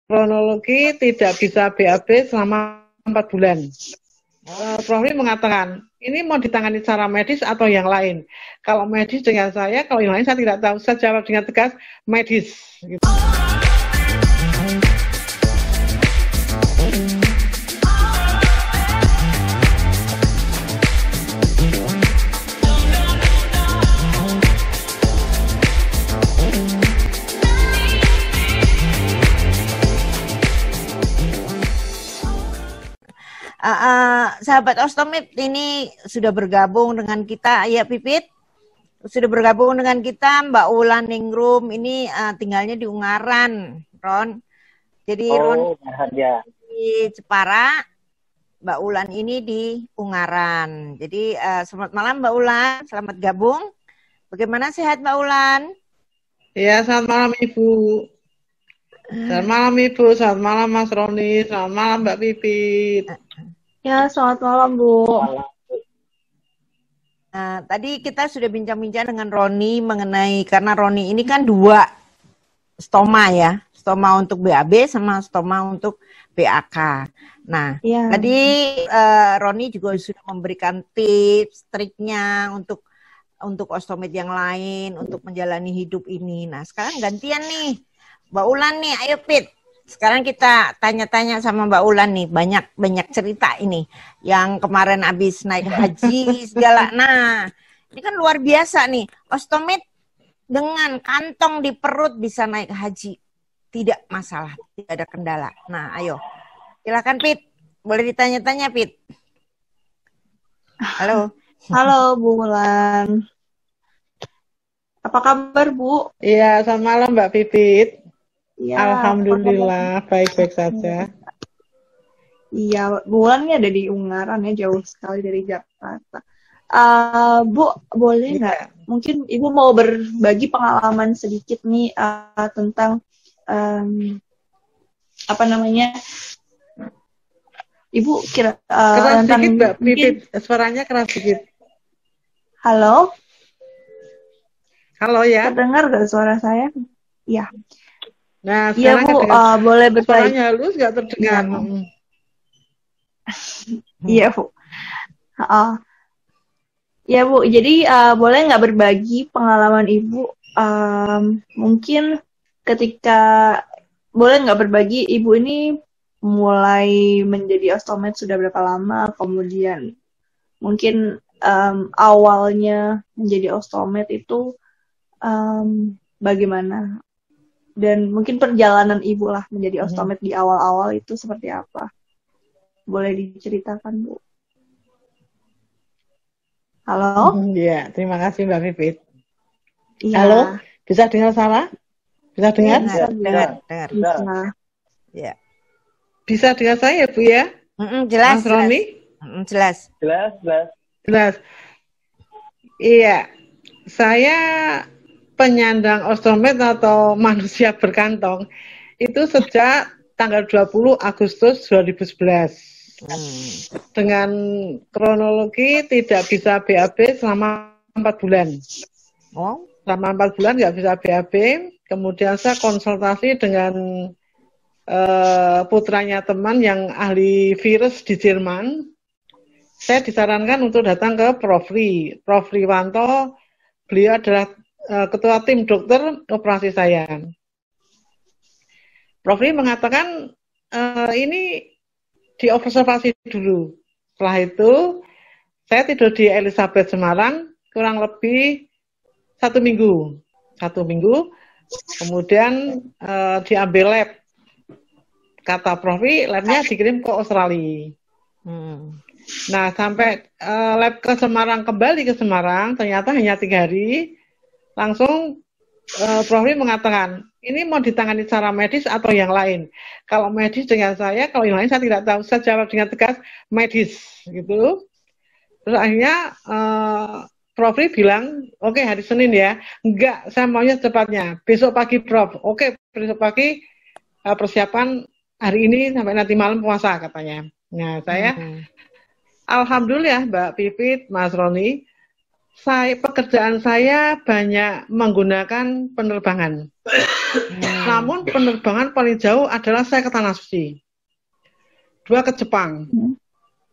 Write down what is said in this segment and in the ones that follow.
kronologi tidak bisa BAB selama 4 bulan. Prof. mengatakan, ini mau ditangani secara medis atau yang lain? Kalau medis dengan saya, kalau yang lain saya tidak tahu. Saya jawab dengan tegas, medis. Gitu. Sahabat Ostomit ini sudah bergabung dengan kita, ya Pipit? Sudah bergabung dengan kita Mbak Ulan Ningrum, ini tinggalnya di Ungaran, Ron. Jadi Ron di Jepara, Mbak Ulan ini di Ungaran. Jadi selamat malam Mbak Ulan, selamat gabung. Bagaimana sehat Mbak Ulan? Ya, selamat malam Ibu. Selamat malam Ibu, selamat malam Mas Roni, selamat malam Mbak Pipit. Ya, selamat malam Bu. Nah, tadi kita sudah bincang-bincang dengan Roni mengenai, karena Roni ini kan 2 stoma ya, stoma untuk BAB sama stoma untuk BAK. Nah, ya. Tadi Roni juga sudah memberikan tips, triknya untuk ostomit yang lain, untuk menjalani hidup ini. Nah, sekarang gantian nih, Mbak Ulan nih, ayo Pit. Sekarang kita tanya-tanya sama Mbak Ulan nih, banyak cerita ini. Yang kemarin habis naik haji segala. Nah, ini kan luar biasa nih. Ostomit dengan kantong di perut bisa naik haji. Tidak masalah, tidak ada kendala. Nah, ayo. Silakan Pit. Boleh ditanya-tanya Pit. Halo. Halo Bu Ulan. Apa kabar Bu? Iya, selamat malam Mbak Pipit. Ya, alhamdulillah baik-baik saja. Iya, Bu Ulan ini ada di Ungaran ya, jauh sekali dari Jakarta. Bu, boleh nggak? Mungkin Ibu mau berbagi pengalaman sedikit nih tentang apa namanya? Ibu kira keras sedikit Mbak Pipit, suaranya keras sedikit. Halo? Halo ya. Terdengar nggak suara saya? Iya. Nah, iya Bu, boleh berbagi. Suaranya halus nggak terdengar. Iya Bu. Ya Bu, jadi boleh nggak berbagi pengalaman Ibu? Mungkin ketika boleh nggak berbagi Ibu ini mulai menjadi ostomit sudah berapa lama? Kemudian mungkin awalnya menjadi ostomit itu bagaimana? Dan mungkin perjalanan Ibu lah menjadi ostomit di awal-awal itu seperti apa? Boleh diceritakan, Bu? Halo? Iya, terima kasih Mbak Pipit. Ya. Halo, bisa dengar saya? Bisa dengar? Dengar. Bisa. Ya. Bisa dengar saya, Bu ya? Jelas. Mas Roni? Jelas. Iya, saya penyandang ostomit atau manusia berkantong itu sejak tanggal 20 Agustus 2011 dengan kronologi tidak bisa BAB selama 4 bulan. Selama 4 bulan nggak bisa BAB, kemudian saya konsultasi dengan putranya teman yang ahli virus di Jerman. Saya disarankan untuk datang ke Prof. Riwanto. Beliau adalah ketua tim dokter operasi saya. Prof. mengatakan ini diobservasi dulu. Setelah itu saya tidur di Elizabeth Semarang kurang lebih 1 minggu. 1 minggu, kemudian diambil lab. Kata Prof. labnya dikirim ke Australia. Nah, sampai lab ke Semarang, kembali ke Semarang, ternyata hanya 3 hari. Langsung Prof. mengatakan, ini mau ditangani secara medis atau yang lain? Kalau medis dengan saya, kalau yang lain saya tidak tahu. Saya jawab dengan tegas, medis. Gitu. Terus akhirnya Prof. bilang, oke, hari Senin ya. Enggak, saya maunya cepatnya. Besok pagi Prof. Oke, besok pagi persiapan hari ini sampai nanti malam puasa katanya. Nah, saya alhamdulillah Mbak Pipit, Mas Roni, pekerjaan saya banyak menggunakan penerbangan. Namun penerbangan paling jauh adalah saya ke Tanah Suci. 2 ke Jepang.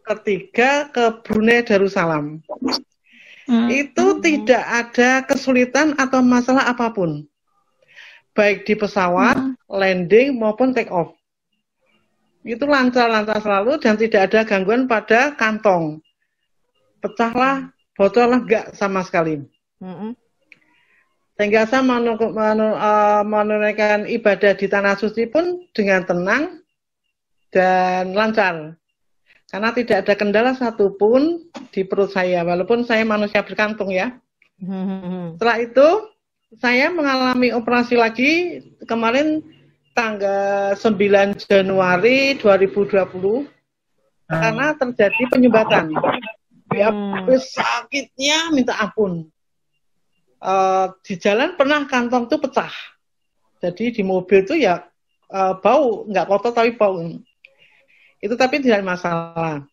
3 ke Brunei Darussalam. Itu tidak ada kesulitan atau masalah apapun. Baik di pesawat, landing maupun take off. Itu lancar-lancar selalu dan tidak ada gangguan pada kantong. Pecahlah, bocorlah, enggak sama sekali. Sehingga saya menunaikan ibadah di Tanah Suci pun dengan tenang dan lancar. Karena tidak ada kendala satupun di perut saya, walaupun saya manusia berkantung ya. Setelah itu, saya mengalami operasi lagi kemarin tanggal 9 Januari 2020 karena terjadi penyumbatan. Ya, sakitnya minta ampun. Di jalan pernah kantong tuh pecah. Jadi di mobil tuh ya bau, nggak kotor tapi bau. Itu tapi tidak masalah.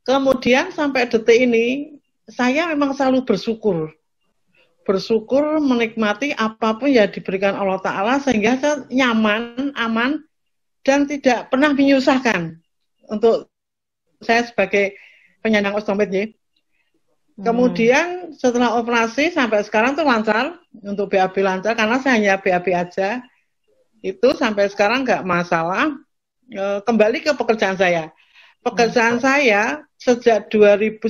Kemudian sampai detik ini saya memang selalu bersyukur. Bersyukur menikmati apapun yang diberikan Allah Ta'ala sehingga saya nyaman, aman, dan tidak pernah menyusahkan untuk saya sebagai penyandang osteomed. Kemudian setelah operasi sampai sekarang tuh lancar, untuk BAB lancar karena saya hanya BAB aja. Itu sampai sekarang nggak masalah. Kembali ke pekerjaan saya. Pekerjaan saya sejak 2000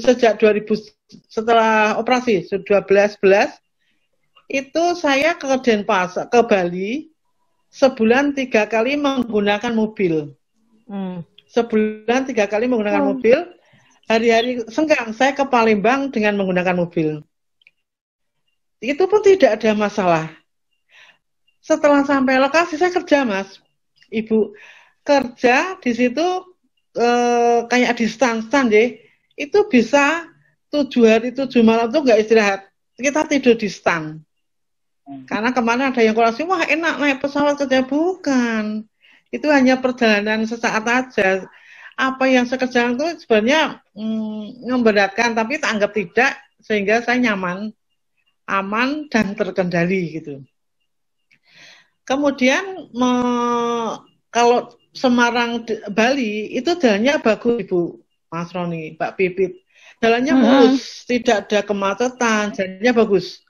setelah operasi 2012 itu saya ke Denpas ke Bali sebulan 3 kali menggunakan mobil. Sebulan 3 kali menggunakan mobil. Hari-hari senggang saya ke Palembang dengan menggunakan mobil. Itu pun tidak ada masalah. Setelah sampai lokasi saya kerja, Mas. Ibu kerja di situ kayak di stand ya. Itu bisa 7 hari 7 malam tuh nggak istirahat. Kita tidur di stand. Karena kemarin ada yang kolasi, wah enak naik pesawat kerja. Bukan. Itu hanya perjalanan sesaat aja. Apa yang saya kerjakan itu sebenarnya memberatkan, tapi tak anggap tidak, sehingga saya nyaman, aman, dan terkendali gitu. Kemudian kalau Semarang Bali itu jalannya bagus Ibu Mas Roni, Mbak Pipit. Jalannya mulus, tidak ada kemacetan, jalannya bagus.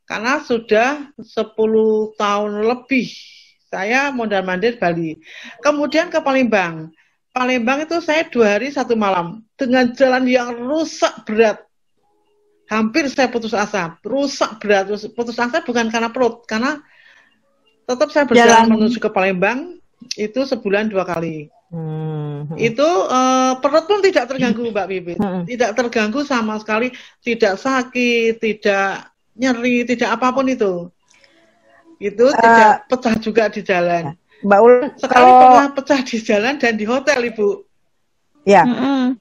Karena sudah 10 tahun lebih saya mondar-mandir Bali. Kemudian ke Palembang. Palembang itu saya 2 hari 1 malam dengan jalan yang rusak berat. Hampir saya putus asa, rusak berat. Putus asa bukan karena perut, karena tetap saya berjalan menuju ke Palembang itu sebulan 2 kali. Itu perut pun tidak terganggu Mbak Bibit, tidak terganggu sama sekali, tidak sakit, tidak nyeri, tidak apapun itu. Itu tidak pecah juga di jalan. Mbak Ulan, sekali pernah pecah di jalan dan di hotel, Ibu. Ya,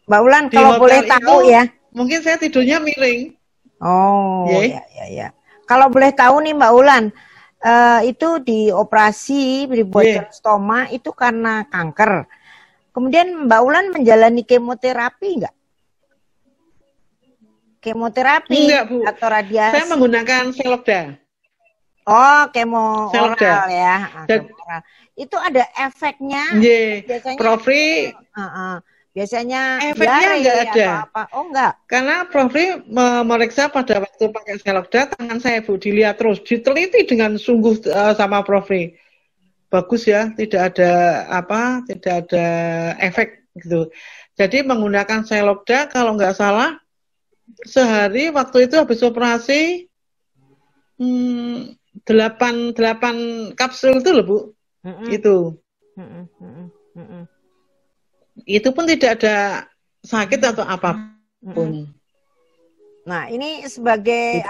Mbak Ulan kalau boleh tahu ya. Mungkin saya tidurnya miring. Oh, ya. Kalau boleh tahu nih Mbak Ulan, itu dioperasi bocor stoma itu karena kanker. Kemudian Mbak Ulan menjalani kemoterapi enggak? Kemoterapi enggak, Bu. Atau radiasi? Saya menggunakan Selokda. Oh, kemo Selokda. oral ya. Oral. Itu ada efeknya. Biasanya Profri. Biasanya efeknya enggak ada. Apa? Oh, enggak. Karena Profri memeriksa pada waktu pakai Selokda, tangan saya Bu dilihat terus, diteliti dengan sungguh sama Profri. Bagus ya, tidak ada efek gitu. Jadi menggunakan Selokda kalau nggak salah sehari waktu itu habis operasi 8 kapsul itu loh Bu. Itu. Itu pun tidak ada sakit atau apapun. Nah, ini sebagai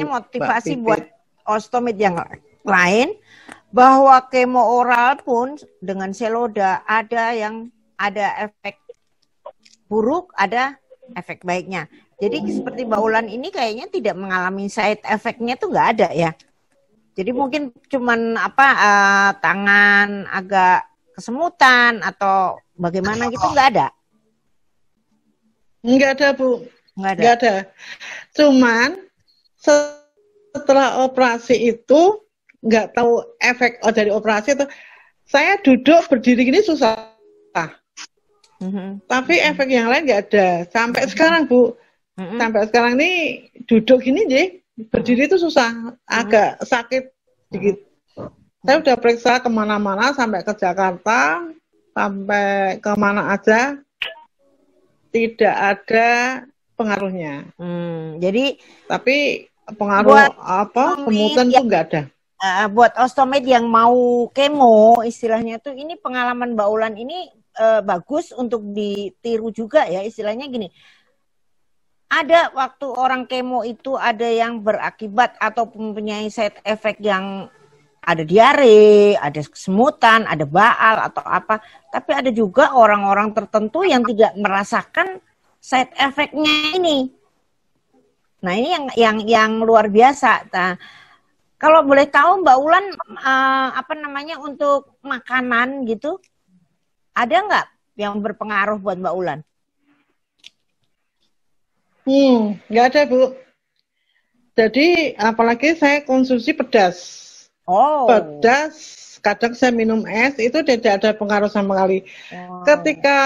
motivasi buat osteomed yang lain bahwa kemo oral pun dengan Selokda ada efek buruk, ada efek baiknya. Jadi seperti Mbak Ulan ini kayaknya tidak mengalami side effect-nya tuh nggak ada ya. Jadi mungkin cuman tangan agak kesemutan atau bagaimana gitu nggak ada? Nggak ada Bu. Nggak ada. Cuman setelah operasi itu nggak tahu efek dari operasi itu. Saya duduk berdiri gini susah. Tapi efek yang lain nggak ada. Sampai sekarang Bu, sampai sekarang ini duduk gini deh, berdiri itu susah, agak sakit sedikit. Saya udah periksa kemana-mana, sampai ke Jakarta, sampai kemana aja, tidak ada pengaruhnya. Jadi tapi pengaruh kemudian itu nggak ada. Buat osteomed yang mau kemo, istilahnya tuh ini pengalaman Mbak Ulan ini bagus untuk ditiru juga ya, istilahnya gini. Ada waktu orang kemo itu ada yang berakibat atau mempunyai side effect yang ada diare, ada kesemutan, ada baal atau apa. Tapi ada juga orang-orang tertentu yang tidak merasakan side effect-nya ini. Nah, ini yang luar biasa. Nah, kalau boleh tahu Mbak Ulan untuk makanan gitu, ada nggak yang berpengaruh buat Mbak Ulan? Nggak ada Bu. Jadi apalagi saya konsumsi pedas. Pedas, kadang saya minum es, itu tidak ada pengaruh sama sekali. Ketika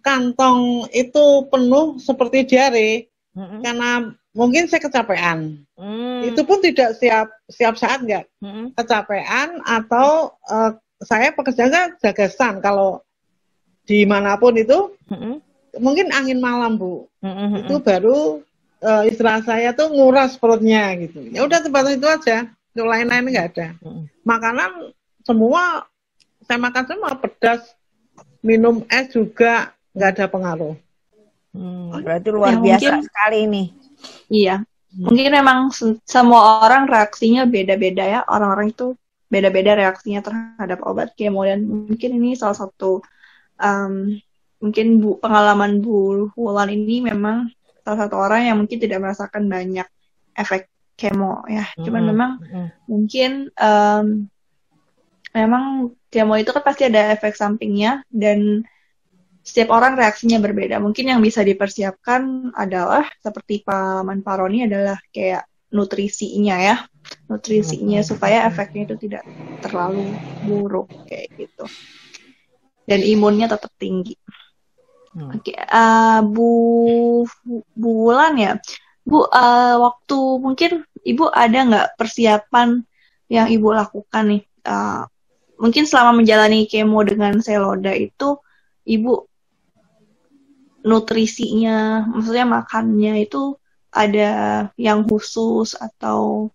kantong itu penuh seperti diare, karena mungkin saya kecapean. Itu pun tidak siap saat nggak. Kecapean atau saya pekerjaannya jagasan. Kalau dimanapun itu, mungkin angin malam Bu. Itu baru istilah saya tuh nguras perutnya gitu. Ya udah tempat itu aja. Itu lain-lain nggak ada. Makanan semua saya makan semua, pedas, minum es juga nggak ada pengaruh. Berarti luar biasa sekali ini. Iya, mungkin memang semua orang reaksinya beda-beda ya. Orang-orang itu beda-beda reaksinya terhadap obat kemo, dan mungkin ini salah satu mungkin pengalaman Bu Wulan ini memang salah satu orang yang mungkin tidak merasakan banyak efek kemo ya. Cuman memang mungkin memang kemo itu kan pasti ada efek sampingnya, dan setiap orang reaksinya berbeda. Mungkin yang bisa dipersiapkan adalah seperti pengalaman Pak Roni adalah kayak nutrisinya ya. Nutrisinya supaya efeknya itu tidak terlalu buruk kayak gitu. Dan imunnya tetap tinggi. Oke, Bu Wulan ya. Bu, waktu mungkin Ibu ada nggak persiapan yang Ibu lakukan nih? Mungkin selama menjalani kemo dengan Seloda itu, Ibu nutrisinya, maksudnya makannya itu ada yang khusus atau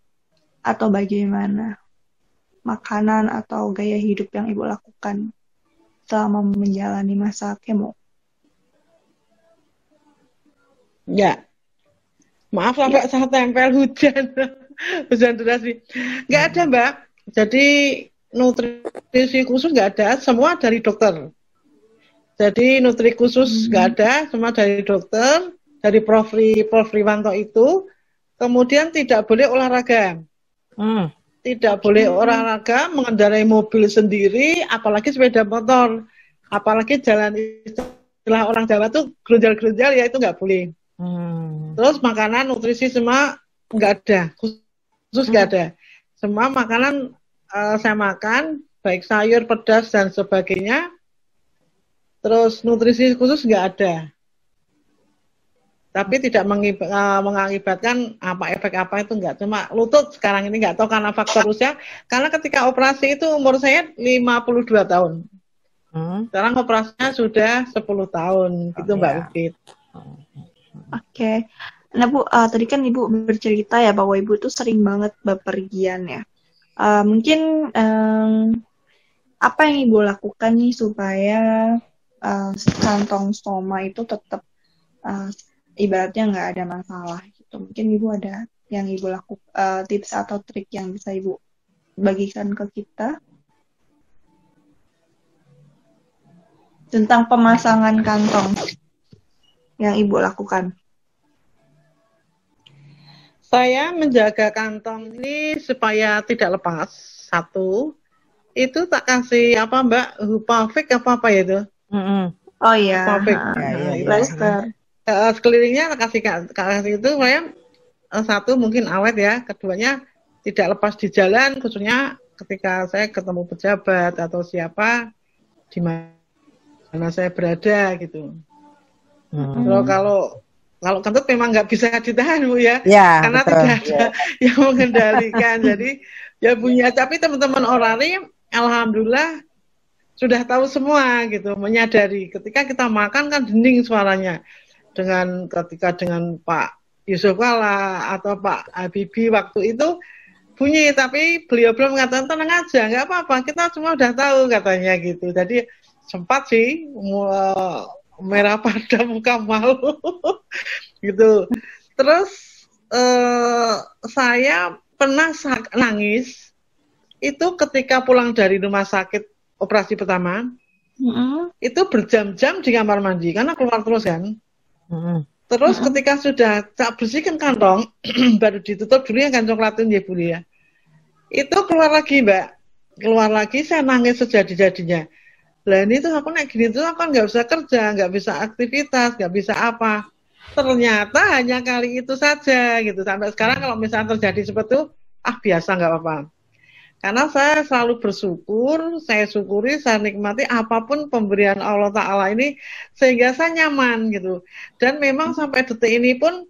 bagaimana? Makanan atau gaya hidup yang Ibu lakukan selama menjalani masa kemo? Ya, maaf sampai saya tempel hujan, hujan deras nih. Nggak ada Mbak. Jadi nutrisi khusus nggak ada, semua dari dokter. Jadi nutri khusus nggak ada, semua dari dokter, dari Prof. Riwanto itu. Kemudian tidak boleh olahraga. Tidak boleh olahraga, mengendarai mobil sendiri, apalagi sepeda motor. Apalagi jalan, istilah orang Jawa tuh gerunjal-gerunjal, ya itu nggak boleh. Terus makanan, nutrisi semua nggak ada, khusus nggak ada. Semua makanan saya makan, baik sayur, pedas, dan sebagainya. Terus nutrisi khusus nggak ada. Tapi tidak mengakibatkan efek apa itu nggak. Cuma lutut sekarang ini nggak tahu karena faktor usia. Karena ketika operasi itu umur saya 52 tahun. Sekarang operasinya sudah 10 tahun. Gitu Mbak Ufit. Oke. Nah Bu, tadi kan Ibu bercerita ya bahwa Ibu tuh sering banget bepergian ya. Mungkin apa yang Ibu lakukan nih supaya kantong stoma itu tetap ibaratnya nggak ada masalah gitu. Mungkin Ibu ada yang Ibu lakukan, tips atau trik yang bisa Ibu bagikan ke kita tentang pemasangan kantong yang Ibu lakukan. Saya menjaga kantong ini supaya tidak lepas. Satu, itu tak kasih apa Mbak, Hupavik apa ya itu? Oh iya. Hupavik. Plaster. Sekelilingnya kasih itu, saya satu mungkin awet ya, keduanya tidak lepas di jalan, khususnya ketika saya ketemu pejabat atau siapa di mana saya berada gitu. Kalau kentut memang nggak bisa ditahan Bu ya, karena betul. Tidak ada yang mengendalikan. Jadi ya punya, tapi teman-teman orari alhamdulillah sudah tahu semua gitu, menyadari ketika kita makan kan hening suaranya. Ketika dengan Pak Yusuf Kala atau Pak Habibie waktu itu bunyi, tapi beliau belum mengatakan tenang aja, nggak apa-apa, kita semua udah tahu katanya gitu. Jadi sempat sih merah pada muka malu gitu. Terus saya pernah nangis itu ketika pulang dari rumah sakit operasi pertama, itu berjam-jam di kamar mandi karena keluar terus kan. Terus ketika sudah tak bersihkan kantong, baru ditutup dulu yang kantong coklat ya Bu ya. Itu keluar lagi Mbak, keluar lagi saya nangis sejadi-jadinya. Lah ini tuh aku naik gini tuh aku nggak bisa kerja, nggak bisa aktivitas, nggak bisa apa. Ternyata hanya kali itu saja gitu. Sampai sekarang kalau misalnya terjadi seperti itu, biasa nggak apa-apa. Karena saya selalu bersyukur, saya syukuri, saya nikmati apapun pemberian Allah Ta'ala ini sehingga saya nyaman gitu. Dan memang sampai detik ini pun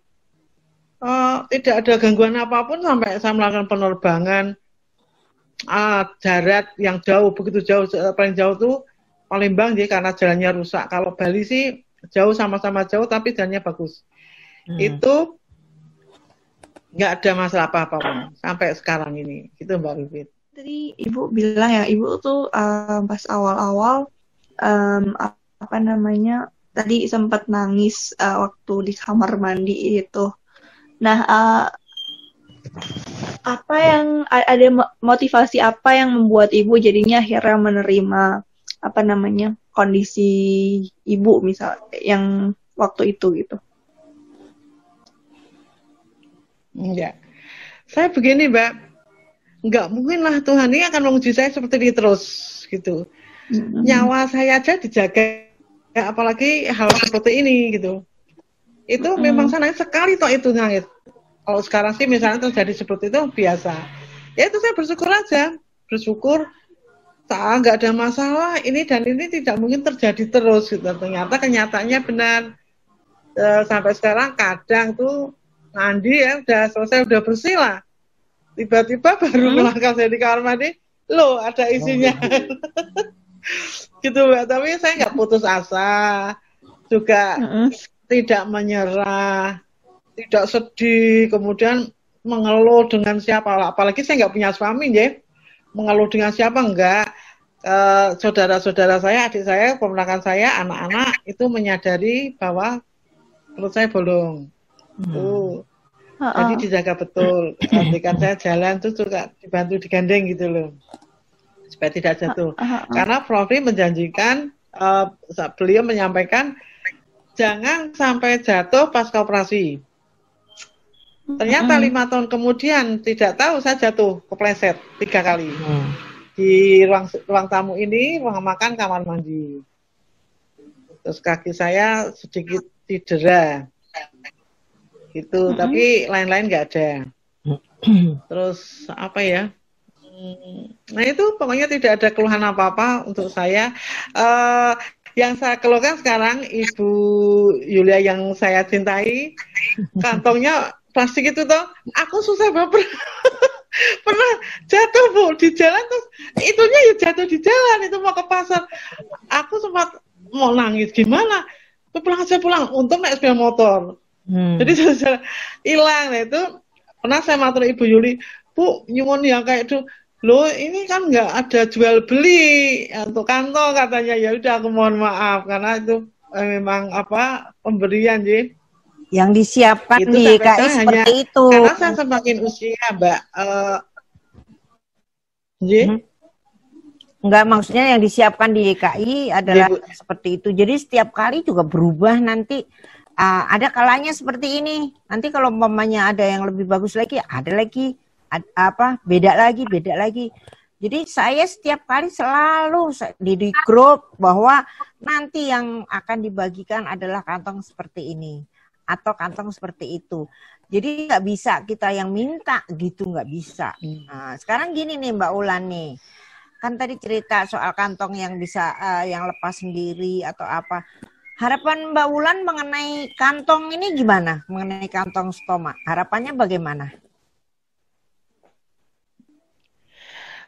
tidak ada gangguan apapun sampai saya melakukan penerbangan darat yang jauh, begitu jauh, paling jauh tuh Palembang dia karena jalannya rusak. Kalau Bali sih jauh, sama-sama jauh tapi jalannya bagus. Itu nggak ada masalah apa-apa sampai sekarang ini. Gitu Mbak Rifit. Tadi Ibu bilang ya, Ibu tuh pas awal-awal tadi sempat nangis waktu di kamar mandi itu. Nah, ada motivasi apa yang membuat Ibu jadinya akhirnya menerima kondisi Ibu misal yang waktu itu gitu? Ya, saya begini Mbak. Nggak mungkin lah Tuhan ini akan menguji saya seperti ini terus gitu. Nyawa saya aja dijaga, apalagi hal seperti ini gitu. Itu memang saya nangis sekali toh itu nangis. Kalau sekarang sih misalnya terjadi seperti itu biasa. Ya itu saya bersyukur aja, bersyukur. Nggak ada masalah ini dan ini tidak mungkin terjadi terus gitu. Ternyata kenyataannya benar. Sampai sekarang kadang tuh mandi ya udah selesai, udah bersih lah. Tiba-tiba baru melangkah saya di kamar mandi, loh ada isinya. Gitu Mbak, tapi saya nggak putus asa, juga tidak menyerah, tidak sedih, kemudian mengeluh dengan siapa, apalagi saya nggak punya suami ya, mengeluh dengan siapa enggak. Saudara-saudara saya, adik saya, keponakan saya, anak-anak itu menyadari bahwa perut saya bolong. Tuh. Jadi dijaga betul. Ketika saya jalan tuh juga dibantu digandeng gitu loh, supaya tidak jatuh. Karena Profi menjanjikan, beliau menyampaikan jangan sampai jatuh pasca operasi. Ternyata 5 tahun kemudian tidak tahu saya jatuh kepleset 3 kali di ruang tamu ini, ruang makan, kamar mandi. Terus kaki saya sedikit cedera. Gitu, tapi lain-lain nggak ada. Terus apa ya? Nah itu pokoknya tidak ada keluhan apa-apa untuk saya. Yang saya keluhkan sekarang Ibu Yulia yang saya cintai, kantongnya plastik itu toh, aku susah baper. Pernah jatuh Bu di jalan, terus itunya ya jatuh di jalan, itu mau ke pasar. Aku sempat mau nangis gimana? Pulang aja pulang, untung naik sepeda motor. Jadi sudah hilang. Nah itu pernah saya matur Ibu Yuli, Bu nyuwun yang kayak itu, loh ini kan nggak ada jual beli untuk kantong katanya. Ya udah aku mohon maaf karena itu memang pemberian sih yang disiapkan itu di KI seperti itu. Karena saya semakin usia Mbak. Enggak, maksudnya yang disiapkan di DKI adalah seperti itu. Jadi setiap kali juga berubah nanti. Ada kalanya seperti ini. Nanti kalau umpamanya ada yang lebih bagus lagi, ada lagi beda lagi. Jadi saya setiap kali selalu di grup bahwa nanti yang akan dibagikan adalah kantong seperti ini. atau kantong seperti itu. Jadi nggak bisa kita yang minta gitu, nggak bisa. Nah, sekarang gini nih Mbak Ulan nih, kan tadi cerita soal kantong yang bisa yang lepas sendiri atau apa. Harapan Mbak Ulan mengenai kantong ini gimana? Mengenai kantong stoma, harapannya bagaimana?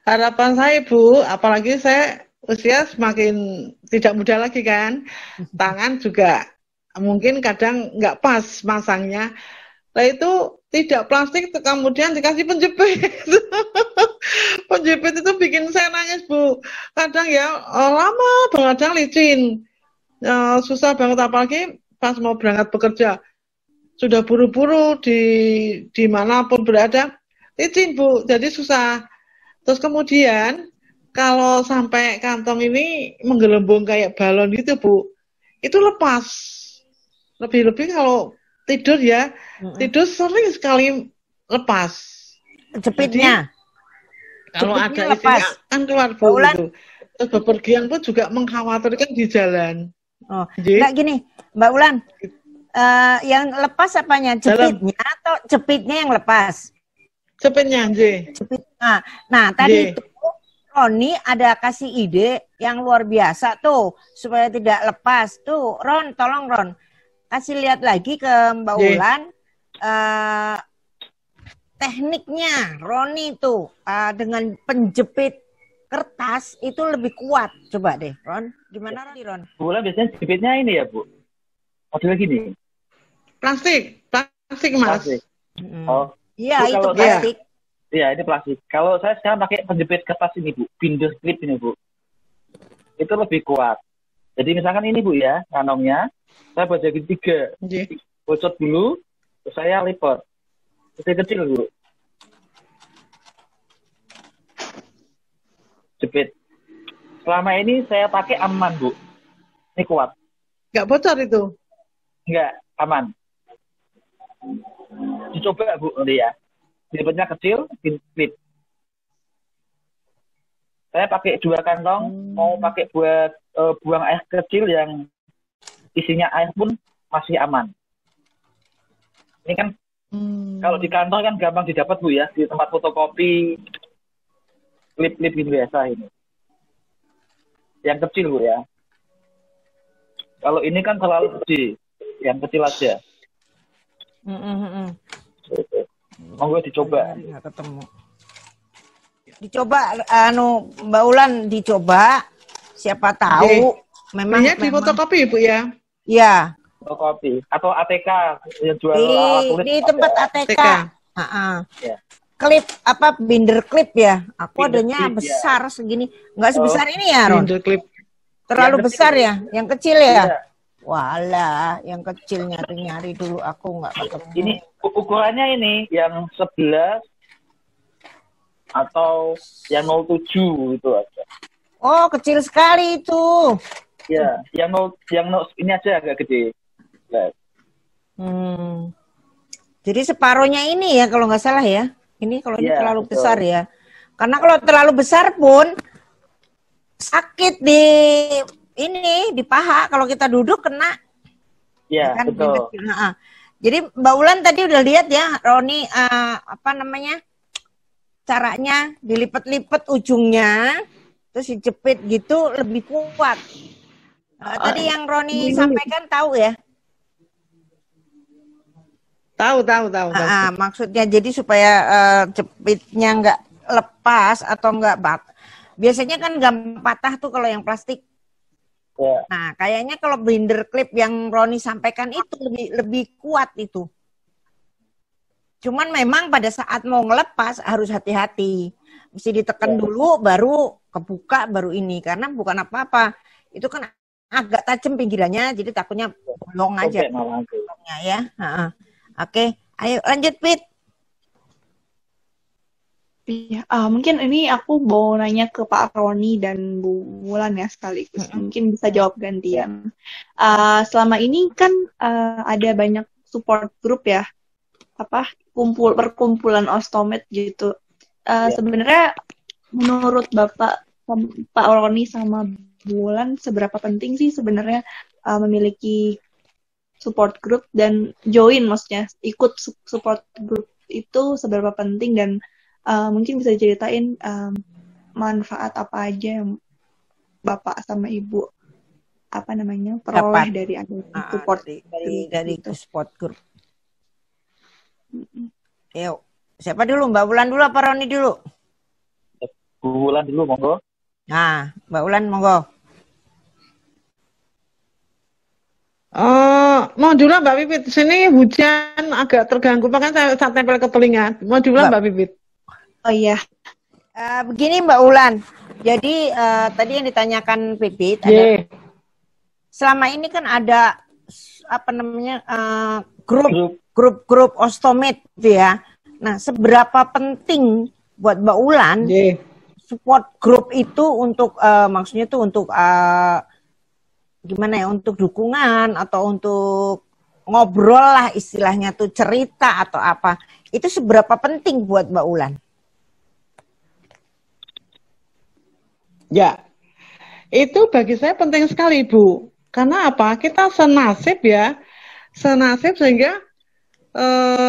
Harapan saya Bu, apalagi saya usia semakin tidak muda lagi kan, tangan juga mungkin kadang nggak pas masangnya. Nah itu tidak plastik, kemudian dikasih penjepit. Penjepit itu bikin saya nangis Bu. Kadang ya lama banget, kadang licin. Susah banget apalagi pas mau berangkat bekerja. Sudah buru-buru dimanapun berada, licin Bu, jadi susah. Terus kemudian kalau sampai kantong ini menggelembung kayak balon gitu Bu, itu lepas. Lebih-lebih kalau tidur ya, tidur sering sekali lepas. Jepitnya. Jadi, kalau Jepitnya ada lepas. isinya kan keluar Bu gitu. Terus bepergian pun juga mengkhawatirkan di jalan. Oh, enggak gini, Mbak Ulan. Yang lepas apanya? Jepitnya atau jepitnya yang lepas? Jepitnya, J. Jepitnya. Nah, tadi itu Roni ada kasih ide yang luar biasa tuh supaya tidak lepas. Tuh, Ron, tolong Ron. Kasih lihat lagi ke Mbak Ulan tekniknya Roni tuh dengan penjepit kertas itu lebih kuat. Coba deh, Ron. Gimana Ron? Bulan biasanya jepitnya ini ya, Bu. Modelnya gini. Plastik Mas. Plastik. Oh. Iya, itu plastik. Iya, ini plastik. Kalau saya sekarang pakai penjepit kertas ini, Bu. Binder clip ini, Bu. Itu lebih kuat. Jadi misalkan ini, Bu ya, kantongnya. Saya buat jadi 3. Bocot dulu, terus saya lipat. Kecil-kecil, Bu. Jepit. Selama ini saya pakai aman, Bu. Ini kuat. Nggak bocor itu? Nggak, aman. Dicoba Bu ya. Jepitnya kecil, clip. Saya pakai 2 kantong, mau pakai buat buang air kecil yang isinya air pun masih aman. Ini kan kalau di kantong kan gampang didapat Bu ya, di tempat fotokopi, klip-klip ini biasa ini. Yang kecil Bu ya. Kalau ini kan terlalu gede, yang kecil aja. Monggo dicoba. Nggak ketemu. Dicoba, Mbak Ulan dicoba. Siapa tahu memang di fotokopi Bu ya. Iya. Fotokopi atau ATK yang jual di tempat ATK. Ya. Klip apa binder klip ya? Aku adanya besar segini, nggak sebesar ini ya, Ron? Binder klip. Terlalu besar ya? Yang kecil ya? Iya. Walah, yang kecil nyari dulu aku nggak ketemu. Ini ukurannya ini yang 11 atau yang 07 itu aja. Oh, kecil sekali itu. Ya, yang ini aja agak gede. Nah. Jadi separohnya ini ya kalau nggak salah ya. Ini kalau ini terlalu betul. besar ya. Karena kalau terlalu besar pun sakit di paha kalau kita duduk kena. Ya, kan, betul. Jadi Mbak Ulan tadi udah lihat ya, Roni caranya dilipat-lipat ujungnya, terus dijepit gitu lebih kuat. Tadi yang Roni sampaikan tahu ya? Tahu. Maksudnya jadi supaya jepitnya nggak lepas atau nggak biasanya kan gampang patah tuh kalau yang plastik. Ya. Nah, kayaknya kalau binder clip yang Roni sampaikan itu lebih kuat itu. Cuman memang pada saat mau ngelepas harus hati-hati. Mesti ditekan dulu baru kebuka baru ini karena bukan apa-apa. Itu kan agak tajam pinggirannya jadi takutnya bolong aja. Ya. Oke, ayo lanjut Pit. Iya, mungkin ini aku mau nanya ke Pak Roni dan Bu Wulan ya sekaligus. Mungkin bisa jawab gantian. Selama ini kan ada banyak support group ya, perkumpulan ostomed gitu. Sebenarnya menurut Bapak Pak Roni sama Bu Wulan seberapa penting sih sebenarnya memiliki support group dan join, maksudnya ikut support group itu seberapa penting, dan mungkin bisa ceritain manfaat apa aja yang Bapak sama Ibu peroleh dari adanya support dari support group. Yuk, siapa dulu? Mbak Ulan dulu apa Roni dulu? Bu Ulan dulu, monggo. Nah, Mbak Ulan monggo. Mau dulu Mbak Pipit, sini hujan agak terganggu, makanya saya tempel ke telinga. Mau dulu Mbak Pipit. Oh iya. Begini Mbak Ulan, jadi tadi yang ditanyakan Pipit, selama ini kan ada grup ostomed gitu ya. Nah, seberapa penting buat Mbak Ulan support group itu untuk maksudnya tuh untuk gimana ya, untuk dukungan atau untuk ngobrol lah istilahnya tuh, cerita atau apa. Itu seberapa penting buat Mbak Ulan? Ya, itu bagi saya penting sekali, Bu. Karena apa? Kita senasib sehingga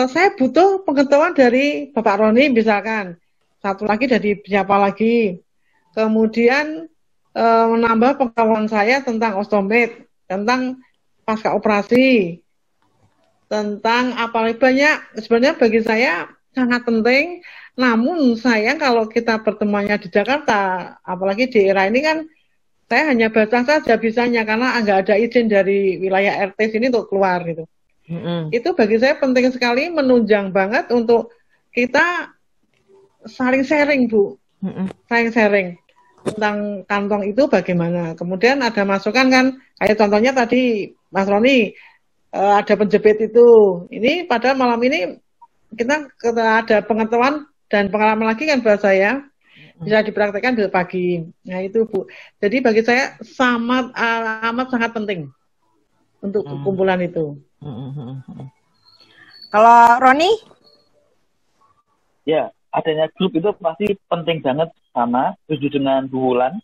saya butuh pengetahuan dari Bapak Roni misalkan. Satu lagi dari siapa lagi. Kemudian menambah pengetahuan saya tentang ostomed, tentang pasca operasi, tentang apa banyak. Sebenarnya bagi saya sangat penting. Namun sayang kalau kita pertemuannya di Jakarta, apalagi di era ini kan saya hanya baca saja bisanya karena nggak ada izin dari wilayah RT sini untuk keluar gitu. Itu bagi saya penting sekali, menunjang banget untuk kita saling sharing, Bu. Saling sharing tentang kantong itu bagaimana. Kemudian ada masukan kan, kayak contohnya tadi Mas Roni ada penjepit itu. Ini padahal malam ini kita ada pengetahuan dan pengalaman lagi kan buat saya, bisa dipraktekkan besok pagi. Nah itu Bu. Jadi bagi saya amat sangat penting untuk kumpulan itu. Kalau Roni? Ya, adanya grup itu pasti penting banget, sama setuju dengan Bu Wulan,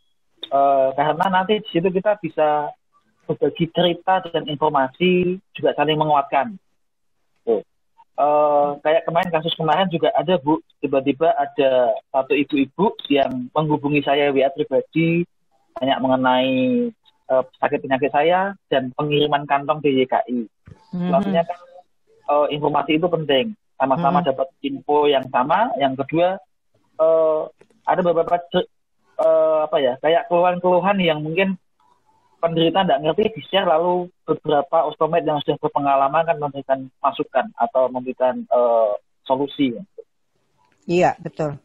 karena nanti di situ kita bisa berbagi cerita dan informasi, juga saling menguatkan. Kayak kasus kemarin juga ada, Bu, tiba-tiba ada satu ibu-ibu yang menghubungi saya WA pribadi, banyak mengenai sakit penyakit saya dan pengiriman kantong DYKI. Maksudnya kan informasi itu penting, sama-sama dapat info yang sama. Yang kedua, ada beberapa kayak keluhan-keluhan yang mungkin penderita tidak ngerti, di-share, lalu beberapa ostomed yang sudah berpengalaman kan memberikan masukan atau memberikan solusi. Iya, betul.